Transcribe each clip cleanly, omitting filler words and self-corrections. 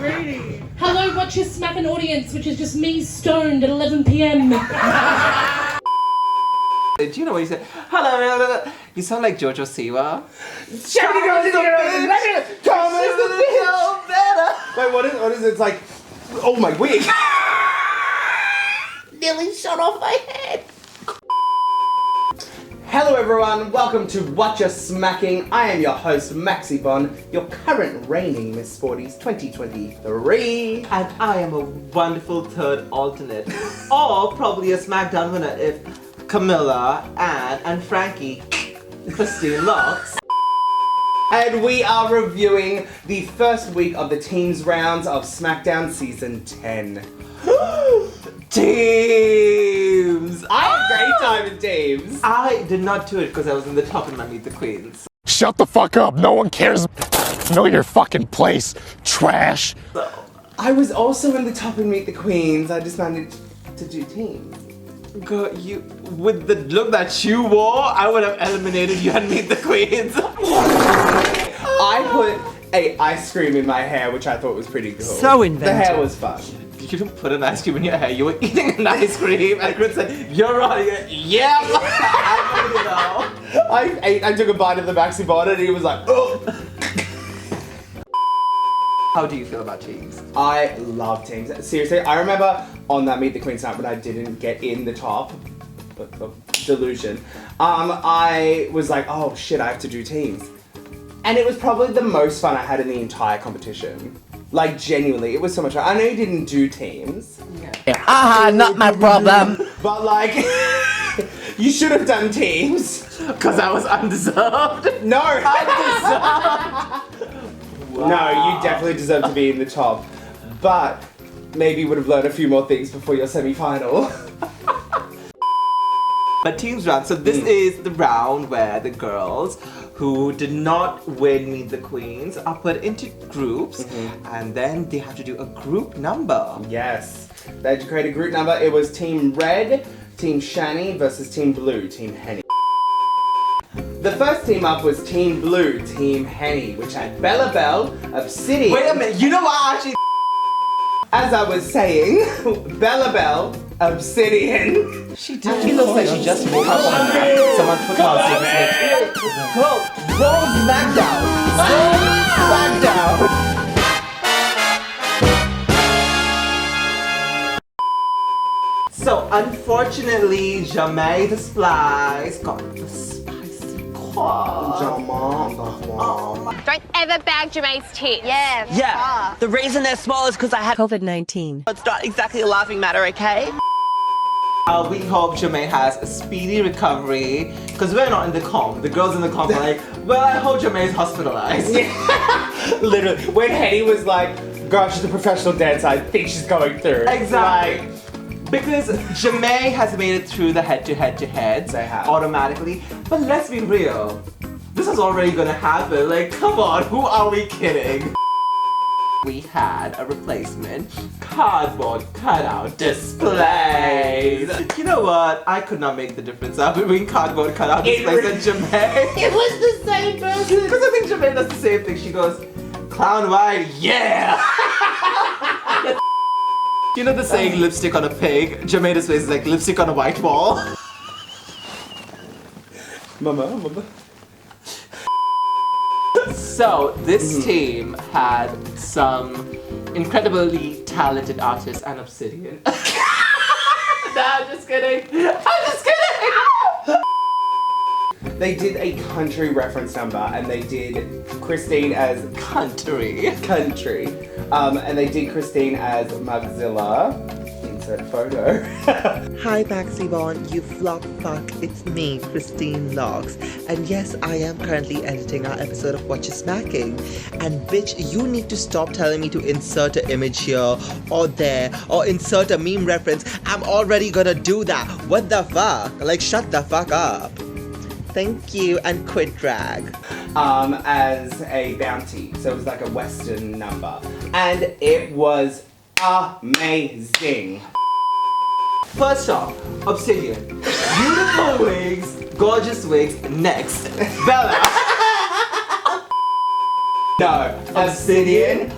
Charitee. Hello, Watcha Smackin audience, which is just me stoned at 11 p.m. Do you know what he said? Hello, you sound like Jojo Siwa. Wait, what is it? It's like, oh my wig. Nearly shot off my head. Hello everyone, welcome to Watcha Smackin. I am your host Maxi-Bon, your current reigning Miss Sporties 2023. And I am a wonderful third alternate. Or probably a Smackdown winner if Camilla, Anne, and Frankie, Christine Lox. And we are reviewing the first week of the teams rounds of Smackdown Season 10. Teams! I had a great time in teams. I did not do it because I was in the top in my Meet the Queens. Shut the fuck up, no one cares. Know your fucking place, trash. So, I was also in the top in Meet the Queens. I just managed to do teams. girl, you, with the look that you wore, I would have eliminated you and Meet the Queens. I put a ice cream in my hair, which I thought was pretty cool. So inventive. The hair was fun. You didn't put an ice cream in your hair, you were eating an ice cream, and Chris said, you're right. Yep! I took a bite of the maxi-bon and he was like, oh! How do you feel about teams? I love teams. Seriously, I remember on that Meet the Queens night when I didn't get in the top, but delusion, I was like, oh shit, I have to do teams. And it was probably the most fun I had in the entire competition. Like, genuinely, it was so much fun. I know you didn't do teams. Ah, not my problem. But like, you should have done teams. Because I was undeserved. No! Undeserved. Wow. No, you definitely deserve to be in the top. But maybe you would have learned a few more things before your semi-final. But teams round, so this is the round where the girls who did not win Meet the Queens are put into groups and then they have to do a group number. Yes. They had to create a group number. It was Team Red, Team Shanny versus Team Blue, Team Henny. The first team up was Team Blue, Team Henny, which had Belle, Obsidian. Wait a minute, you know what actually? As I was saying, Belle, Obsidian. She looks like she just woke up one night. Someone put her on sleep. Go! Go Smackdown! Go Smackdown! So unfortunately, Jamie the Splice got the spicy corn. Don't ever bag Jame's tits. Yeah, the reason they're small is because I had COVID-19. It's not exactly a laughing matter, okay? We hope Jamie has a speedy recovery because we're not in the comp. The girls in the comp are like, well, I hope Jamie's hospitalized. Literally, when Henny was like, girl, she's a professional dancer, I think she's going through. Exactly. Because Jamie has made it through the head-to-heads They have. automatically. But let's be real. This is already gonna happen. Like, come on, who are we kidding? We had a replacement cardboard cutout displays. You know what? I could not make the difference out between cardboard cutout displays and Jamie. It was the same person. Because I think Jamie does the same thing. She goes, clown white, yeah! You know the saying lipstick on a pig? Jamie displays is like lipstick on a white wall. Mama. So, this team had some incredibly talented artists and Obsidian. No, I'm just kidding. They did a country reference number and they did Christine as Country. And they did Christine as Mugzilla. Insert photo. Hi Maxi-Bon, you flop fuck, it's me, Christine Lox. And yes, I am currently editing our episode of Watcha Smackin. And bitch, you need to stop telling me to insert an image here or there or insert a meme reference. I'm already gonna do that. What the fuck? Like, shut the fuck up. Thank you, and quit drag. As a bounty. So it was like a Western number. And it was amazing. First off, Obsidian. Beautiful wigs, gorgeous wigs. Next, Bella. No, Obsidian,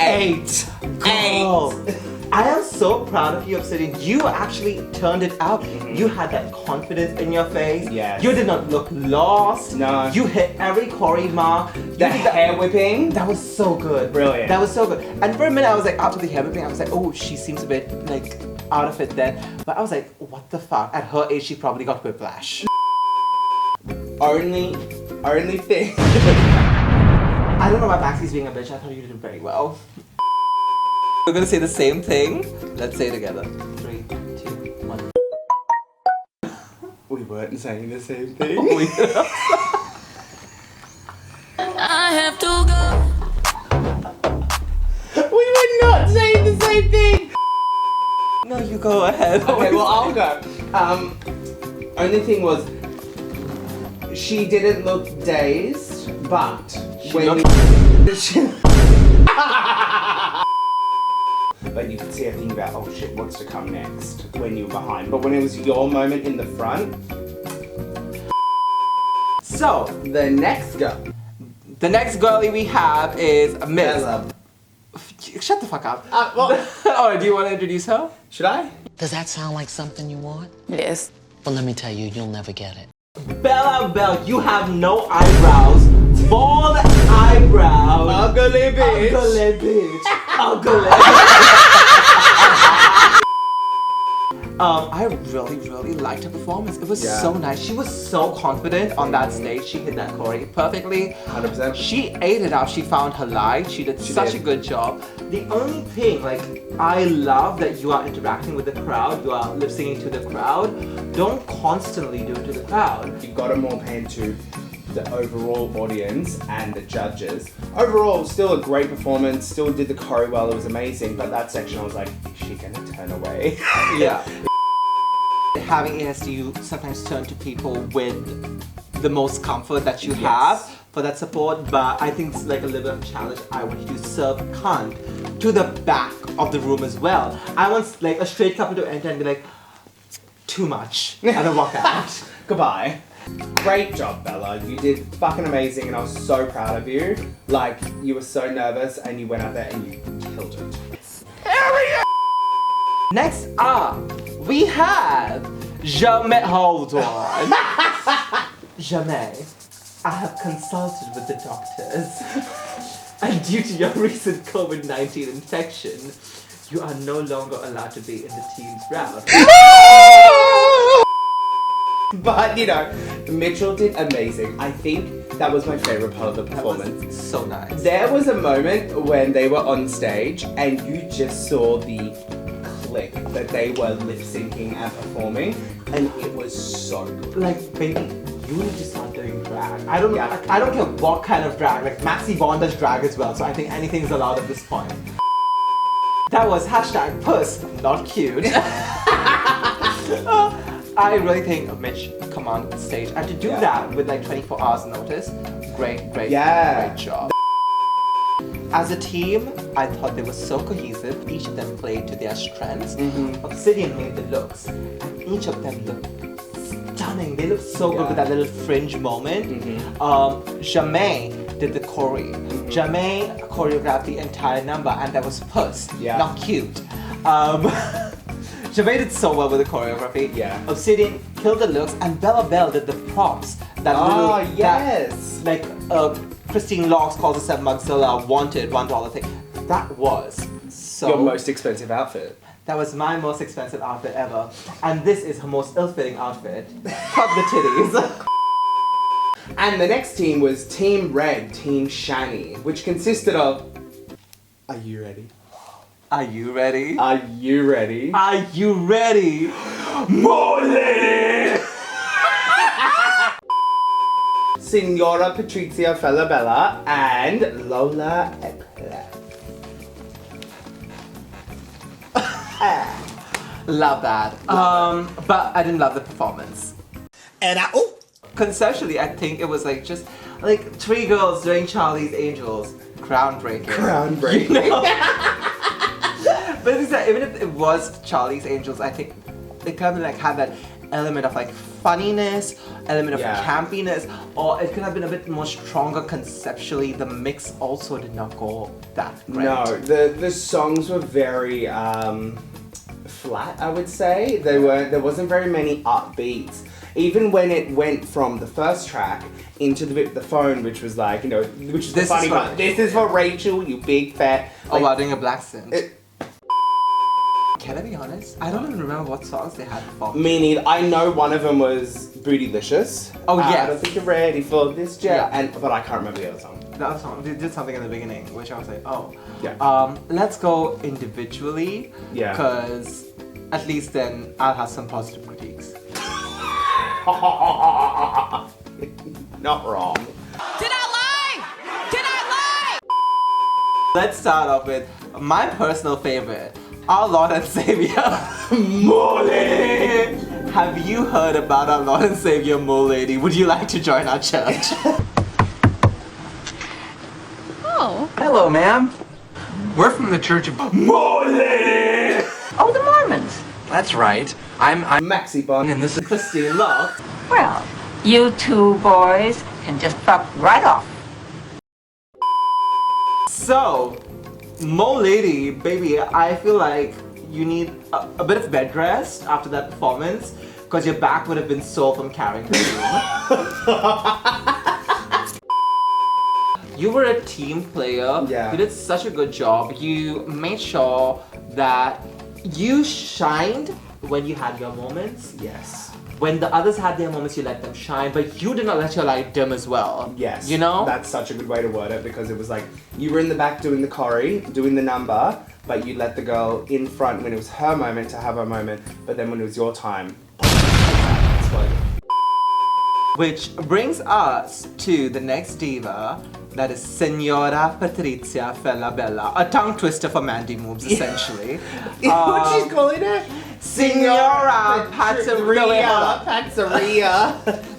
8. Girl. I am so proud of you, Obsidian. You actually turned it out. You had that confidence in your face. Yes. You did not look lost. No. You hit every Corey mark. The hair whipping. That was so good. Brilliant. That was so good. And for a minute I was like, after the hair whipping, I was like, oh, she seems a bit like out of it then. But I was like, what the fuck? At her age, she probably got whiplash. Only thing. I don't know why Maxi's being a bitch. I thought you did very well. We're gonna say the same thing. Let's say it together. 3, 2, 1. We weren't saying the same thing. I have to go. We were not saying the same thing. No, you go ahead. Okay, well I'll go. Only thing was, she didn't look dazed, but but you could see her thinking about, oh shit, what's to come next when you were behind. But when it was your moment in the front. So, the next girl. The next girlie we have is Miss. Belle. Shut the fuck up. Well, Oh, do you want to introduce her? should I? Does that sound like something you want? Yes. Well, let me tell you, you'll never get it. Belle, you have no eyebrows. Bald eyebrows. Ugly bitch. Ugly bitch. Ugly. I really liked her performance. It was so nice. She was so confident on that stage. She hit that choreo perfectly. 100%. She ate it up. She found her light. She did such a good job. The only thing, like, I love that you are interacting with the crowd. You are lip singing to the crowd. Don't constantly do it to the crowd. You've got to more pay to the overall audience and the judges. Overall, still a great performance, still did the choreo well, it was amazing, but that section I was like, is she gonna turn away? Yeah. Having ASD, you sometimes turn to people with the most comfort that you have for that support, but I think it's like a little bit of a challenge. I want you to serve cunt to the back of the room as well. I want like a straight couple to enter and be like, too much, and then walk out. Goodbye. Great job, Bella. You did fucking amazing and I was so proud of you. Like, you were so nervous and you went out there and you killed it. Next up, we have Jamais. Hold on. Jamais. I have consulted with the doctors. And due to your recent COVID-19 infection, you are no longer allowed to be in the team's round. But, you know, Mitchell did amazing. I think that was my favorite part of the performance. That was so nice. There was a moment when they were on stage and you just saw the click that they were lip syncing and performing, and it was so good. Like, baby, you need to start doing drag. I don't care what kind of drag. Like, Maxi-Bon does drag as well, so I think anything's allowed at this point. That was hashtag puss, not cute. I really think Mitch come on stage and to do that with like 24 hours notice, great job. As a team, I thought they were so cohesive. Each of them played to their strengths. Obsidian made the looks, and each of them looked stunning. They looked so good with that little fringe moment. Jamais did the choreo. Jamais choreographed the entire number, and that was puss, not cute. Jamais did so well with the choreography. Obsidian killed the looks, and Belle did the props. That like Christine Lox calls a 7-Mugzilla wanted $1 thing. That was so. Your most expensive outfit. That was my most expensive outfit ever, and this is her most ill-fitting outfit. Cut the titties. And the next team was Team Red, Team Shanny, which consisted of. Are you ready? Are you ready? Are you ready? Are you ready? More lady! Senora Patriziafellabella and Lola Eclipse. Love that. But I didn't love the performance. And Conceptually, I think it was like just like 3 girls doing Charlie's Angels. Groundbreaking. Groundbreaking. You know? But it's like, even if it was Charlie's Angels, I think it kind of like had that element of like funniness, element of campiness, or it could have been a bit more stronger conceptually. The mix also did not go that great. No, the songs were very flat, I would say. There wasn't very many upbeats. Even when it went from the first track into the phone, which was like, you know, which is the funny part. This is for Rachel, you big fat. Oh, wow, doing a black synth. Can I be honest? I don't even remember what songs they had performed. Me neither. I know one of them was Bootylicious. Oh, yeah. I don't think you're ready for this jet. But I can't remember the other song. The other song, they did something in the beginning, which I was like, oh. Yeah. Let's go individually. Yeah. Because at least then I'll have some positive critiques. Not wrong. Did I lie? Did I lie? Let's start off with my personal favorite, our Lord and Savior, Mo Lady. Have you heard about our Lord and Savior, Mo Lady? Would you like to join our church? Oh. Hello, ma'am. We're from the Church of Mo Lady. Oh, the Mormons. That's right. I'm Maxi-Bon. and this is Christine Lox. Well, you two boys can just fuck right off. So, Mo Lady, baby, I feel like you need a bit of bed rest after that performance because your back would have been sore from carrying the room. You were a team player. Yeah. You did such a good job. You made sure that you shined when you had your moments. Yes. When the others had their moments, you let them shine, but you did not let your light dim as well. Yes. You know? That's such a good way to word it because it was like you were in the back doing the choreo, doing the number, but you let the girl in front when it was her moment to have her moment, but then when it was your time, exploded. Which brings us to the next diva, that is Senora Patriziafellabella, a tongue twister for Mandy moves, essentially. What she's calling it? Senora Patrizia.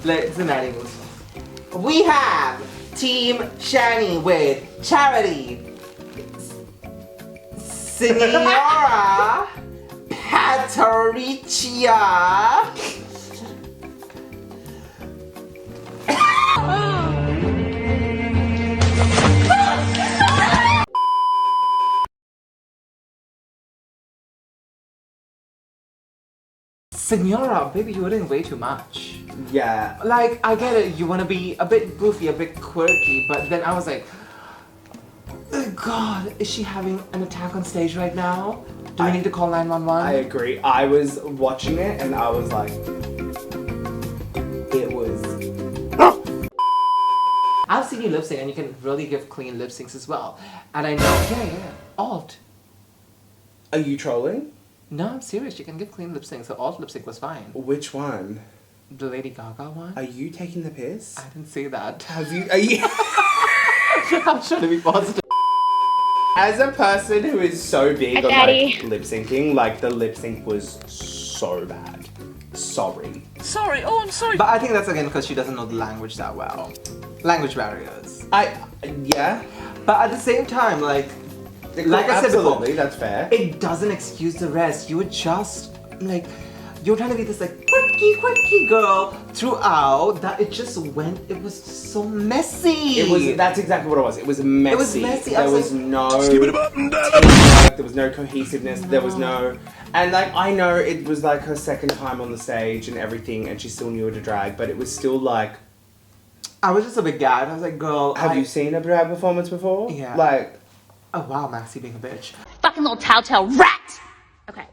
It's a Mandy moves. We have Team Shanny with Charitee, Senora Patrizia. Senora, baby, you were doing way too much. Yeah. Like, I get it, you want to be a bit goofy, a bit quirky, but then I was like, oh God, is she having an attack on stage right now? Do we need to call 911? I agree. I was watching it and I was like, it was. I've seen you lip sync and you can really give clean lip syncs as well. And I know, yeah, alt. Are you trolling? No, I'm serious, you can give clean lip syncs. The alt lip sync was fine. Which one? The Lady Gaga one? Are you taking the piss? I didn't see that. Have you? Are you? I'm trying to be positive. As a person who is so big on like lip syncing, like the lip sync was so bad. Sorry. Sorry, oh, I'm sorry. But I think that's again because she doesn't know the language that well. Language barriers. Yeah. But at the same time, like I said before, absolutely, that's fair. it doesn't excuse the rest. You were just like, you're trying to be this like quirky girl throughout that it just went, it was so messy. That's exactly what it was. It was messy. It was messy. There was no there was no cohesiveness. There was no, and like I know it was like her second time on the stage and everything, and she still knew how to drag, but it was still like. I was just a bit gagged. I was like, girl, Have you seen a drag performance before? Yeah. Like. Oh wow, Maxi being a bitch. Fucking little telltale rat! Okay.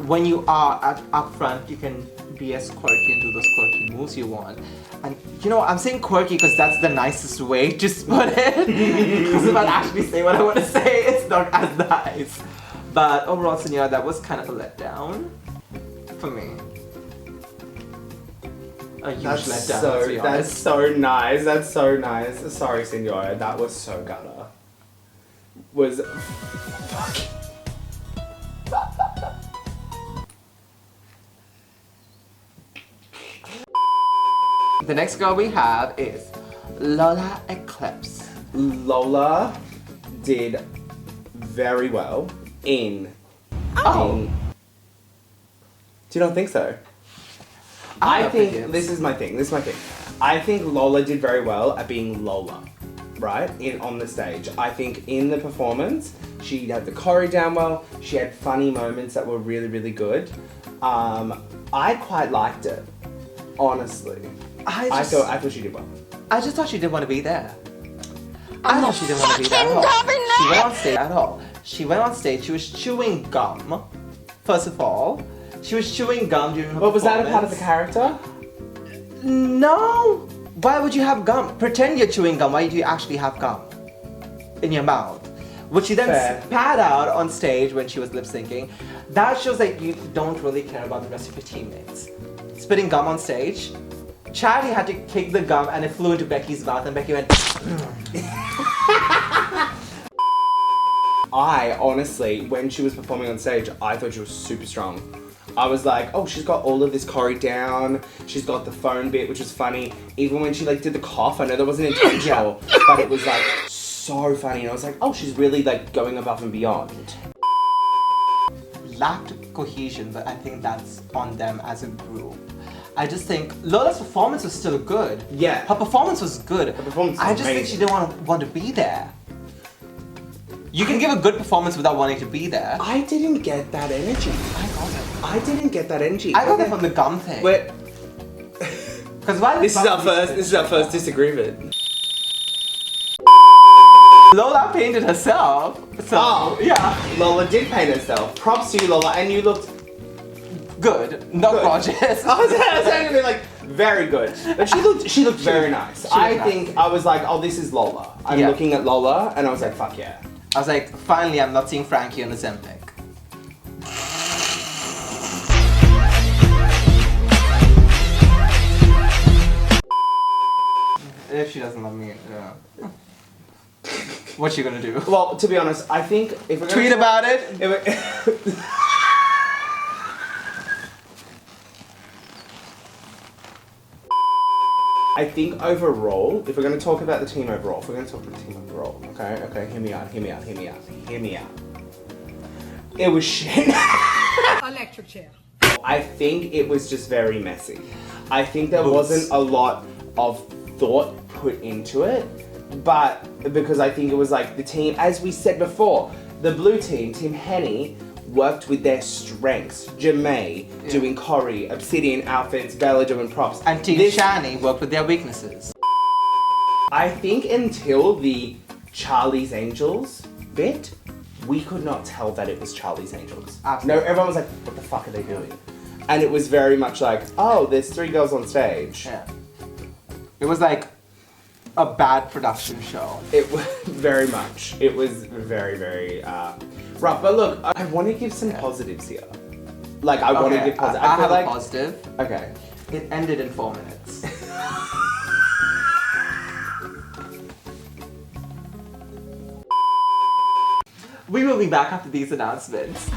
When you are up front, you can be as quirky and do those quirky moves you want. And you know, I'm saying quirky because that's the nicest way to put it. Because if I actually say what I want to say, it's not as nice. But overall, Senora, that was kind of a letdown for me. A huge letdown. Let's be honest. That's so nice. That's so nice. Sorry, Senora. That was so gutter. Was The next girl we have is Lola Eclipse. Lola did very well in to Do you not think so? I I have think opinions. this is my thing. I think Lola did very well at being Lola, right? On the stage. I think in the performance, she had the choreo down well. She had funny moments that were really, really good. I quite liked it, honestly. I thought she did well. I just thought she didn't want to be there. I thought she didn't want to be there at all. She went on stage at all. She went on stage, she was chewing gum. First of all, she was chewing gum during her But was that a part of performance. the character? No! Why would you have gum? Pretend you're chewing gum. Why do you actually have gum in your mouth? Which she then Fair. spat out on stage when she was lip syncing. That shows that you don't really care about the rest of your teammates. Spitting gum on stage. Charitee had to kick the gum and it flew into Becky's mouth and Becky went. I honestly, when she was performing on stage, I thought she was super strong. I was like, oh, she's got all of this choreo down. She's got the phone bit, which was funny. Even when she like did the cough, I know that wasn't intentional, but it was like so funny. And I was like, oh, she's really like going above and beyond. Lacked cohesion, but I think that's on them as a group. I just think Lola's performance was still good. Yeah. Her performance was good. Her performance was I just think she amazing. didn't want to be there. You can give a good performance without wanting to be there. I didn't get that energy. I got it. I didn't get that energy. I got that from the gum thing. Wait, Because why? this is our first disagreement. Lola painted herself. So Oh. yeah, Lola did paint herself. Props to you, Lola, and you looked good, not Good. gorgeous. I was going to be like, very good. But she looked very nice. I looked think I was like, oh, this is Lola. I'm Yeah. looking at Lola and I was like, fuck yeah. I was like, finally, I'm not seeing Frankie on the Zempic. If she doesn't love me, yeah. What's she gonna do? Well, to be honest, I think if we're Tweet about it. I think overall, if we're going to talk about the team overall, okay, hear me out. It was shit. Electric chair. I think it was just very messy. I think there wasn't a lot of thought put into it, but because I think it was like the team, as we said before, the blue team, Team Henny, worked with their strengths. Jamae doing choreo, obsidian outfits, Belle doing props. And Team Shanny worked with their weaknesses. I think until the Charlie's Angels bit, we could not tell that it was Charlie's Angels. Absolutely. No, everyone was like, what the fuck are they doing? And it was very much like, oh, there's 3 girls on stage. Yeah. It was like a bad production show. It was very much. It was very, very rough. But look, I want to give some positives here. Like, I want to give positives. I feel have like, a positive. okay. It ended in 4 minutes. We will be back after these announcements.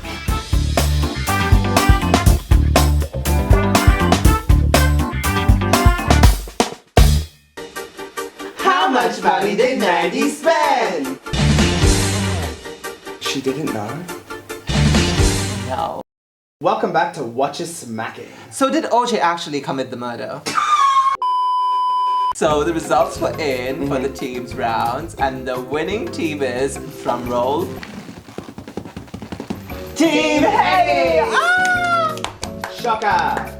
How much money did Mandy spend? She didn't know. No. Welcome back to Watcha Smackin. So did OJ actually commit the murder? So the results were in for the teams rounds, and the winning team is, drum roll, Team Henny! Ah! Shocker!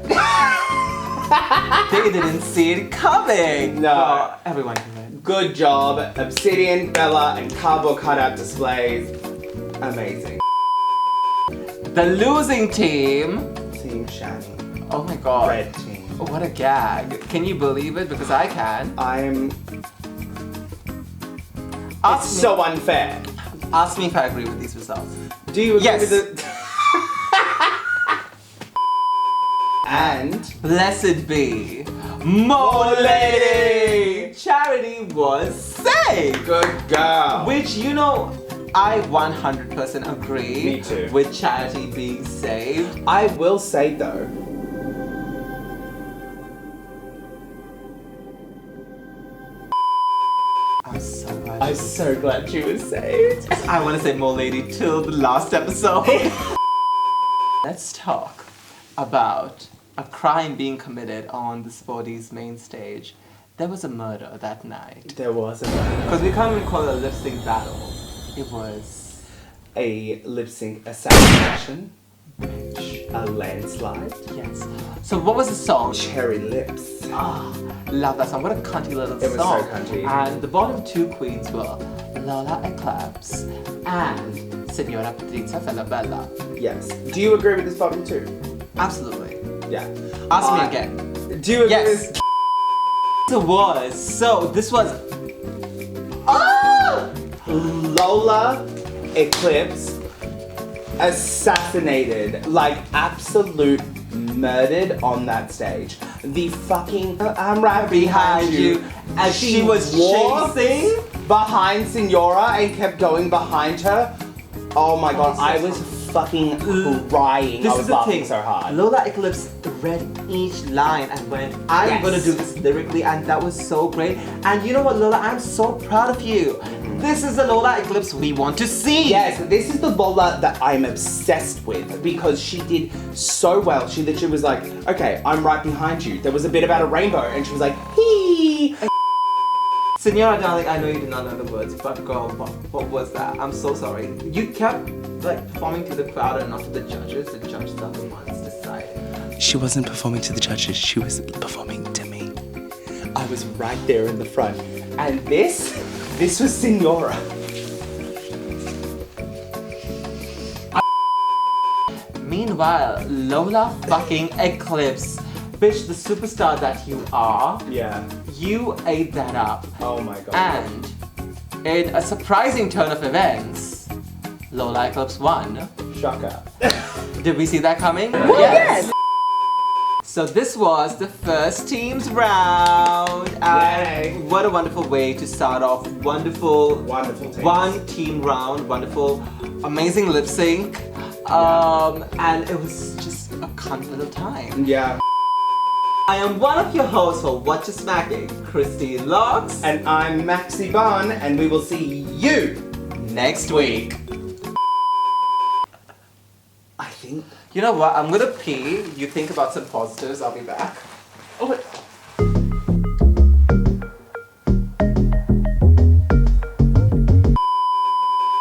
They didn't see it coming. No. Well, everyone can win. Good job, Obsidian, Bella, and cardboard cutout displays. Amazing. The losing team. Team Shanny. Oh my god. Red team. What a gag. Can you believe it? Because I can. It's so unfair. Ask me if I agree with these results. Do you agree Yes. with the... And... Blessed be Mo Lady! Charitee was saved! Good girl. Which, you know, I 100% agree Me too. with Charitee being saved. I will say though, I'm so glad she was saved. I want to say Mo Lady till the last episode. Let's talk about a crime being committed on the Sporty's main stage. There was a murder that night. There was a murder. Because we can't even call it a lip sync battle. It was A lip sync assassination. A landslide. yes. So what was the song? Cherry Lips. Ah, love that song. What a cunty little It was song. so cunty. And the bottom two queens were Lola Eclipse and Senora Patriziafellabella. Yes. Do you agree with this bottom two? Absolutely. Yeah. Ask me again. Do you agree Yes. with... This was Lola Eclipse assassinated, like absolute murdered on that stage. The fucking I'm right behind you. as she was walked chasing. behind Senora and kept going behind her. Oh my god, I was fucking crying. This I is was the laughing thing. so hard. Lola Eclipse read each line and went, I'm Yes. gonna do this lyrically, and that was so great. And you know what, Lola, I'm so proud of you. This is the Lola Eclipse we want to see. Yes, this is the Lola that I'm obsessed with because she did so well. She literally was like, okay, I'm right behind you. There was a bit about a rainbow and she was like, hee. Senora, darling, I know you did not know the words, but girl, what was that? I'm so sorry. You kept like performing to the crowd and not to the judges. The judges are the ones deciding. She wasn't performing to the judges, she was performing to me. I was right there in the front. And this was Senora. Meanwhile, Lola fucking Eclipse, bitch, the superstar that you are, Yeah. you ate that up. Oh my god. And in a surprising turn of events, Lola Eclipse won. Shocker. Did we see that coming? Yes. So this was the first team's round. And Yay. what a wonderful way to start off. Wonderful Wonderful teams. one team round. Wonderful, amazing lip sync. And it was just a cunt little time. Yeah. I am one of your hosts for Watcha Smackin, Christine Lox. And I'm Maxi-Bon and we will see you Next week. I think You know what? I'm gonna pee. You think about some positives. I'll be back. Oh, wait.